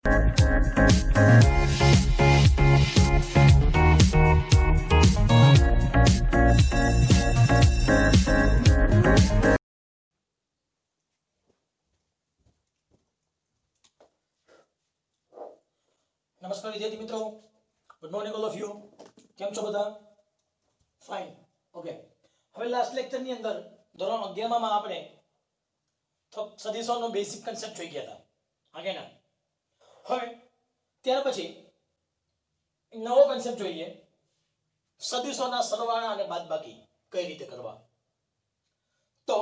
નમસ્કાર વિદ્યાર્થી મિત્રો, good morning all of you. કેમ છો બધા? ફાઇન. ઓકે. હવે લાસ્ટ લેક્ચર ની અંદર ધોરણ 11 માં આપણે સદિશોનો બેસિક કન્સેપ્ટ જોઈ ગયા હતા. હા ના? હવે ત્યાર પછી નવો કન્સેપ્ટ જોઈએ, સદિશોના સરવાળા અને બાદબાકી કઈ રીતે કરવા. તો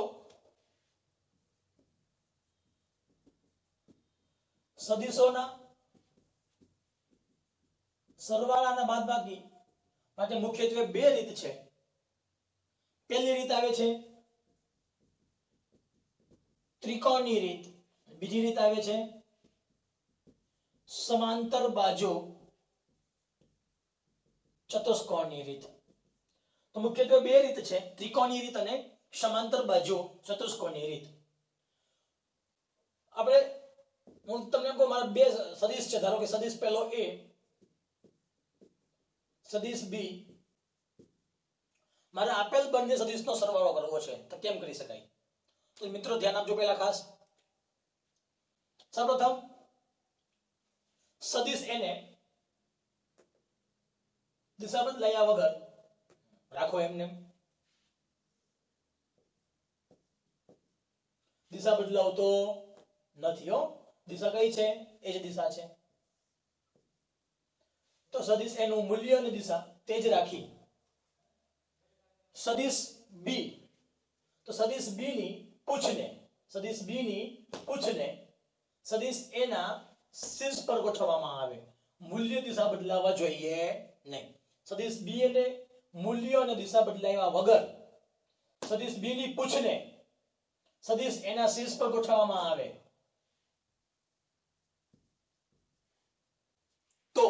સદિશોના સરવાળા અને બાદબાકી માટે મુખ્યત્વે બે રીત છે. પહેલી રીત આવે છે ત્રિકોણની રીત, બીજી રીત આવે છે સમાંતર બાજુ ચતુષ્કોણની રીત. તો મુખ્યત્વે બે રીત છે, ત્રિકોણની રીત અને સમાંતર બાજુ ચતુષ્કોણની રીત. આપણે હું તમને કહું, મારા બે સદિશ છે. ધારો કે સદિશ પહેલો A, સદિશ B. મારે આપેલ બંને સદિશનો સરવાળો કરવો છે, તો કેમ કરી શકાય? તો મિત્રો ધ્યાન આપજો. પહેલા ખાસ સૌપ્રથમ સદિશ A ને દિશા બદલાયા વગર રાખો, એમને દિશા બદલાવતો નથી હો. દિશા કઈ છે? એ જ દિશા છે. તો સદિશ A નું મૂલ્ય અને દિશા તે જ રાખી સદિશ B, તો સદિશ B ની પૂછને સદિશ A ના શીર્ષ પર ગોઠવવામાં આવે. મૂલ્ય દિશા બદલાવા જોઈએ નહીં. સદિશ B એટલે મૂલ્ય અને દિશા બદલાવ્યા વગર સદિશ B ની પૂછને સદિશ A ના શીર્ષ પર ગોઠવવામાં આવે તો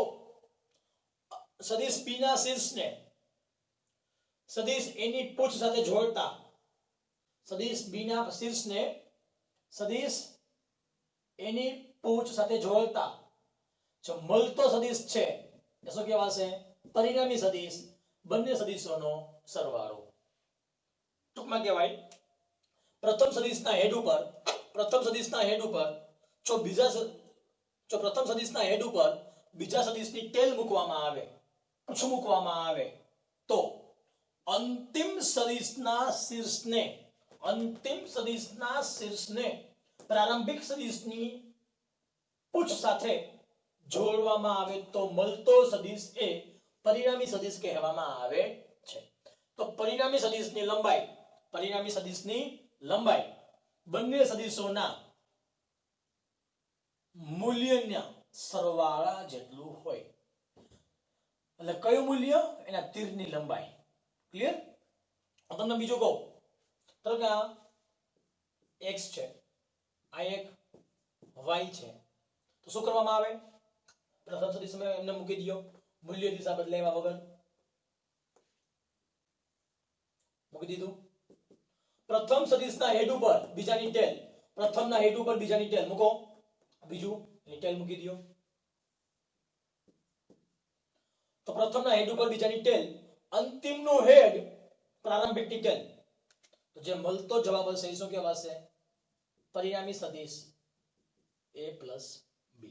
સદિશ B ના શીર્ષને સદિશ A ની પૂછ સાથે જોડતા, સદિશ B ના શીર્ષને સદિશ A ની પૂછ સાથે જોડતા જો મળતો સદિશ છે એ શું કહેવાશે? પરિણામી સદિશ. બંને સદિશોનો સરવાળો. ટૂંકમાં કહેવાય, પ્રથમ સદિશના હેડ ઉપર જો પ્રથમ સદિશના હેડ ઉપર બીજા સદિશની ટેલ મૂકવામાં આવે, પૂછ મૂકવામાં આવે, તો અંતિમ સદિશના શીર્ષને પ્રારંભિક સદિશની પૂછ સાથે જોડવામાં આવે તો મળતો સદિશ એ પરિણામી સદિશ કહેવામાં આવે છે. તો પરિણામી સદિશની લંબાઈ બંને સદિશોના મૂલ્યના સરવાળા જેટલું હોય. એટલે કયું મૂલ્ય? એના તીરની લંબાઈ. ક્લિયર? હું તમને બીજું કહું, તો કે આ x છે, આ એક y છે. તો શું કરવામાં આવે? પ્રથમ સદિશમાં એમને મૂકી દો, મૂલ્ય દિશા બદલાવ્યા વગર મૂકી દીધું. પ્રથમ સદિશના હેડ ઉપર બીજાની ટેલ, પ્રથમના હેડ ઉપર બીજાની ટેલ મૂકો, બીજું ની ટેલ મૂકી દો. તો પ્રથમના હેડ ઉપર બીજાની ટેલ, અંતિમનો હેડ પ્રારંભિકની ટેલ. તો જે મળતો જવાબ હશે એ શું કહેવાશે? પરિણામી સદિશ A plus B.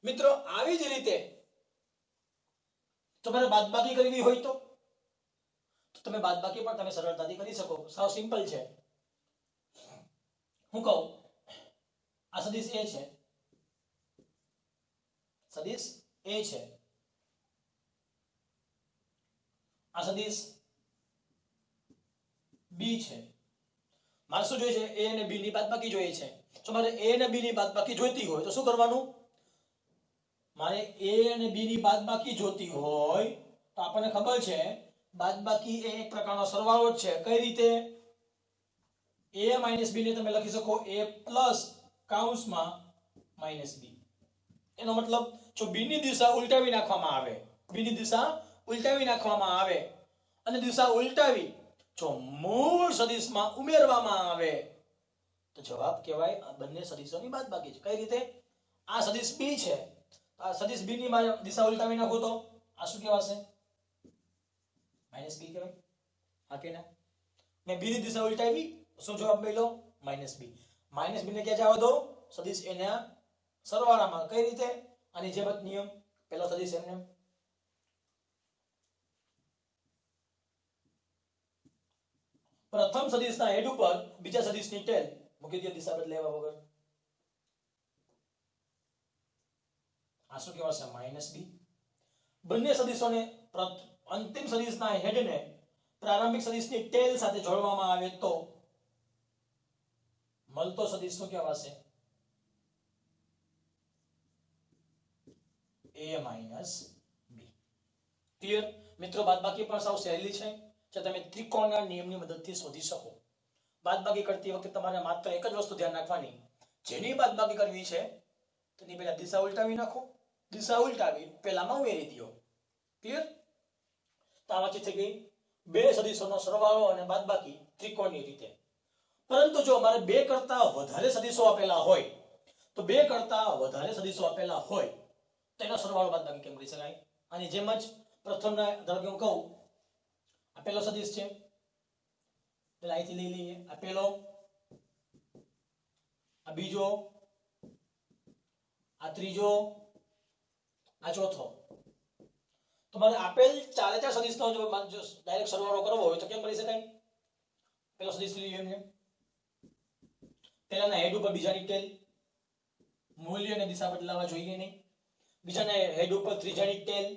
મિત્રો આવી જ રીતે તમારે બાદબાકી કરવી હોય તો તમે બાદબાકી પણ તમે સરળતાથી કરી શકો. સાવ સિમ્પલ છે. હું કહું, આ સદિશ A છે, આ સદિશ B છે. મારે શું જોઈએ છે? A અને B ની બાદબાકી જોઈએ છે. જો મારે A અને B ની બાદબાકી જોઈતી હોય તો શું કરવાનું? મારે A અને B ની બાદબાકી જોતી હોય તો આપણને ખબર છે બાદબાકી એ એક પ્રકારનો સરવાળો જ છે. કઈ રીતે? A minus B ને તમે લખી શકો A plus કૌંસમાં minus B. એનો મતલબ જો B ની દિશા ઉલટાવી નાખવામાં આવે અને દિશા ઉલટાવી જો મૂળ સદિશમાં ઉમેરવામાં આવે તો જવાબ કહેવાય આ બંને સદિશોની બાદબાકી છે. કઈ રીતે? આ સદિશ b છે, આ સદિશ b ની દિશા ઉલટાવી નાખો તો આ શું કહેવાશે? -b કહેવાય. હા કે ના? મેં b ની દિશા ઉલટાવી, શું જવાબ મળ્યો? -b. -b ને ક્યાં જવા દો? સદિશ a ના સરવાળામાં. કઈ રીતે? આની જેમ જ નિયમ. પેલો સદિશ એમને પ્રથમ સદિશના હેડ ઉપર બીજા સદિશની ટેલ મૂકી દો દિશા બદલાવ્યા વગર. આ શું કહેવાશે? -b. બંને સદિશોને અંતિમ સદિશના હેડને પ્રારંભિક સદિશની ટેલ સાથે જોડવામાં આવે તો મળતો સદિશ શું કહેવાશે? a b. ક્લિયર મિત્રો? બાદબાકી પણ સાવ સહેલી છે, જે તમે ત્રિકોણના નિયમની મદદથી શોધી શકો. બાદબાકી કરતી વખતે તમારે માત્ર એક જ વસ્તુ ધ્યાન રાખવાની, જેની બાદબાકી કરવી છે તેની પહેલા દિશા ઉલટાવી નાખો, દિશા ઉલટાવી પહેલામાં ઉમેરી દો. ક્લિયર? તો આ વાતચીત થઈ ગઈ બે સદિશોનો સરવાળો અને બાદબાકી ત્રિકોણની રીતે. પરંતુ જો અમારે બે કરતા વધારે સદિશો આપેલા હોય તો બે કરતા વધારે સદિશો આપેલા હોય તેનો સરવાળો બાદબાકી કેમ કરી શકાય? આની જેમ જ પ્રથમના ધારો કે હું કહું આ પહેલો સદિશ છે, પેલા અહીંથી લઈ લઈએ. આ પહેલો, આ બીજો, આ ત્રીજો, આ ચોથો. તમારે આપેલ ચારે ચાર સદિશનો જો ડાયરેક્ટ સરવાળો કરવો હોય તો કેમ કરી શકાય? પેલો સદિશ લઈએ એમને, પહેલાના હેડ ઉપર બીજાની ટેલ, મૂલ્ય અને દિશા બદલાવા જોઈએ નહીં. બીજાના હેડ ઉપર ત્રીજાની ટેલ,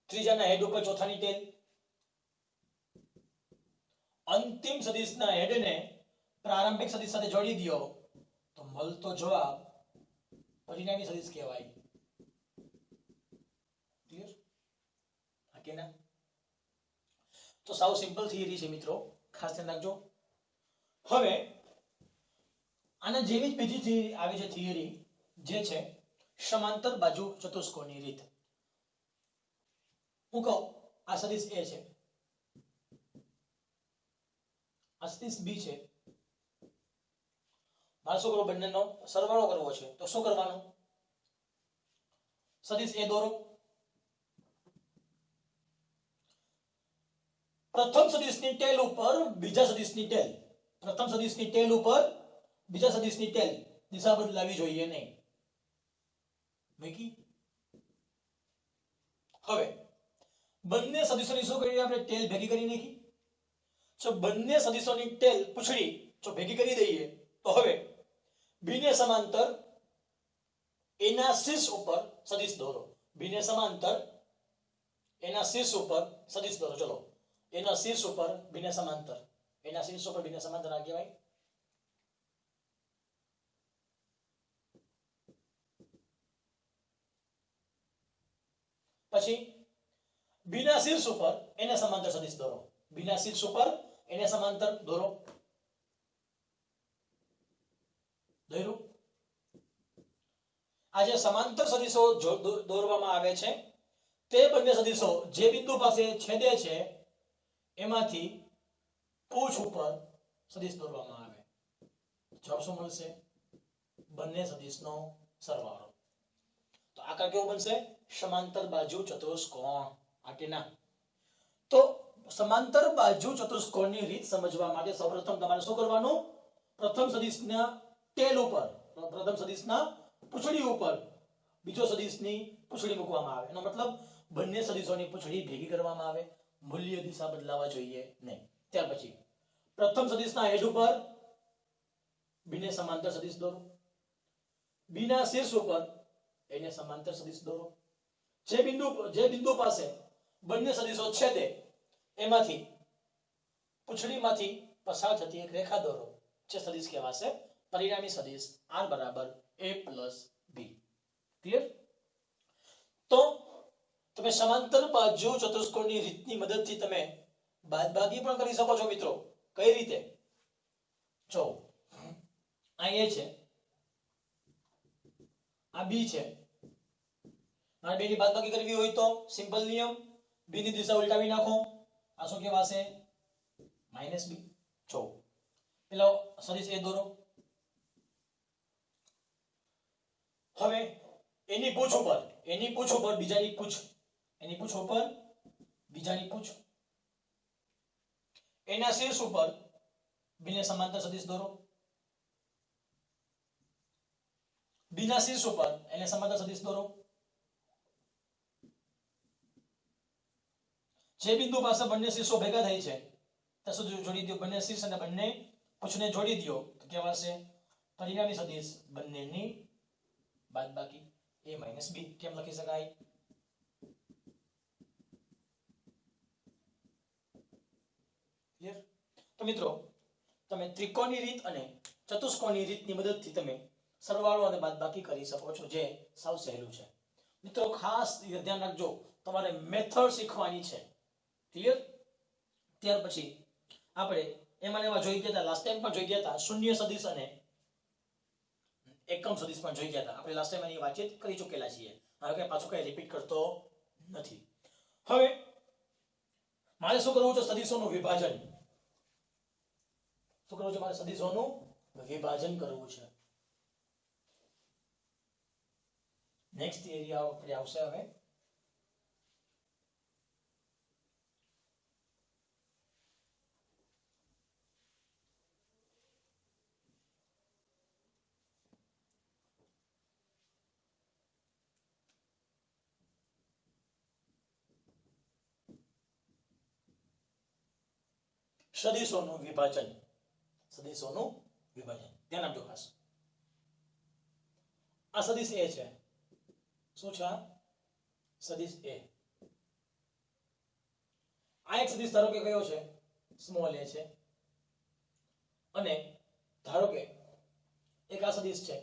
ત્રીજાના હેડ ઉપર ચોથાની ટેલ. અંતિમ સદિશના હેડને પ્રારંભિક સદિશ સાથે જોડી દો તો મળતો જવાબ પરિણામી સદિશ કહેવાય. ક્લિયર? હા કે ના? તો સાવ સિમ્પલ થિયરી છે મિત્રો, ખાસ ધ્યાન રાખજો. હવે આના જેવી જ બીજી થિયરી આવી છે, થિયરી જે છે સમાંતર બાજુ ચતુષ્કોણની રીત. હું કહું આ સદિશ a છે, આ સદિશ b છે, મારે શું કરવું? બંનેનો સરવાળો કરવો છે. તો શું કરવાનું? સદિશ a દોરો. પ્રથમ સદિશની ટેલ ઉપર બીજા સદિશની ટેલ, પ્રથમ સદિશની ટેલ ઉપર બીજા સદિશની ટેલ, દિશા બદલાવી જોઈએ નહીં. મૂકી. હવે બંને સદિશોની શું કરી? આપણે ટેલ ભેગી કરી નાખી. જો બંને સદિશોની ટેલ પૂછડી જો ભેગી કરી દઈએ તો હવે b ને સમાંતર a ના શીર્ષ ઉપર સદિશ દોરો. b ને સમાંતર a ના શીર્ષ ઉપર સદિશ દોરો. ચલો, a ના શીર્ષ ઉપર b ને સમાંતર, a ના શીર્ષ ઉપર b ને સમાંતર આ કહેવાય. પછી b ના શીર્ષ ઉપર એને સમાંતર સદિશ દોરો. b ના શીર્ષ ઉપર એને સમાંતર દોરો. દોર્યું? આ જે સમાંતર સદિશો દોરવામાં આવે છે તે બંને સદિશો જે બિંદુ પાસે છેદે છે એમાંથી પૂછ ઉપર સદિશ દોરવામાં આવે. જવાબ શું મળશે? બંને સદિશનો સરવાળો. તો આકાર કેવો બનશે? સમાંતર બાજુ ચતુષ્કોણ. આ કે ના? તો સમાંતર બાજુ ચતુષ્કોણની રીત સમજવા માટે સૌપ્રથમ તમારે શું કરવાનું? પ્રથમ સદિશના ટેલ ઉપર, પ્રથમ સદિશના પૂછડી ઉપર બીજો સદિશની પૂછડી મૂકવામાં આવે. એનો મતલબ બંને સદિશોની પૂછડી ભેગી કરવામાં આવે, મૂલ્ય દિશા બદલાવા જોઈએ નહીં. ત્યાર પછી પ્રથમ સદિશના હેડ ઉપર b ને સમાંતર સદિશ દોરો. b ના શીર્ષ ઉપર એને સમાંતર સદિશ દોરો. જે બિંદુ પાસે બંને સદિશો છેદે એમાંથી પૂછડીમાંથી પસાર થતી એક રેખા દોરો. જે સદિશ કહેવાશે પરિણામી સદિશ r બરાબર a plus b. ક્લિયર? તો તમે સમાંતર બાજુ ચતુષ્કોણની રીતની મદદથી તમે બાદબાકી પણ કરી શકો છો મિત્રો. કઈ રીતે? જો આ a છે, આ b છે. મારે બે ની બાદબાકી કરવી હોય તો સિમ્પલ નિયમ, b ની દિશા ઉલટાવી નાખો. આ શું કહેવાશે? -b. જો પેલો સદિશ a દોરો. હવે એની પૂછ ઉપર બીજાની પૂછ, એની પૂછ ઉપર બીજાની પૂછ, એના શીર્ષ ઉપર બીને સમાંતર સદિશ દોરો, બીના શીર્ષ ઉપર એને સમાંતર સદિશ દોરો. જે બિંદુ પાસે બંને શીર્ષો ભેગા થાય છે ત્યાં સુધી જોડી દો, બંને શીર્ષ અને બંને પૂછને જોડી દો તો કહેવાશે પરિણામી સદિશ બંનેની બાદબાકી a - b. કેમ લખી શકાય? ક્લિયર? તો મિત્રો તમે ત્રિકોણની રીત અને ચતુષ્કોણની રીતની મદદથી તમે સરવાળો અને બાદબાકી કરી શકો છો, જે સાવ સહેલું છે. મિત્રો ખાસ ધ્યાન રાખજો, તમારે મેથડ શીખવાની છે. ક્લિયર? ત્યાર પછી આપણે એમાં જોઈ ગયા હતા, લાસ્ટ ટાઈમ પણ જોઈ ગયા હતા શૂન્ય સદિશ અને એકમ સદિશ પણ જોઈ ગયા હતા. આપણે લાસ્ટ ટાઈમ એની વાતચીત કરી ચૂકેલા છીએ, હવે પાછું કઈ રિપીટ કરતો નથી. હવે મારે શું કરવું છે? સદિશોનું વિભાજન. શું કરવું છે મારે? સદિશોનું વિભાજન કરવું છે. નેક્સ્ટ એરિયા આપણે આવશે હવે સદિશોનું વિભાજન. સદિશોનું વિભાજન ધ્યાન આપજો ખાસ. આ સદિશ a છે. શું છે? સદિશ a. આ એક સદિશ ધારો કે કયો છે? સ્મોલ a છે. અને ધારો કે એક આ સદિશ છે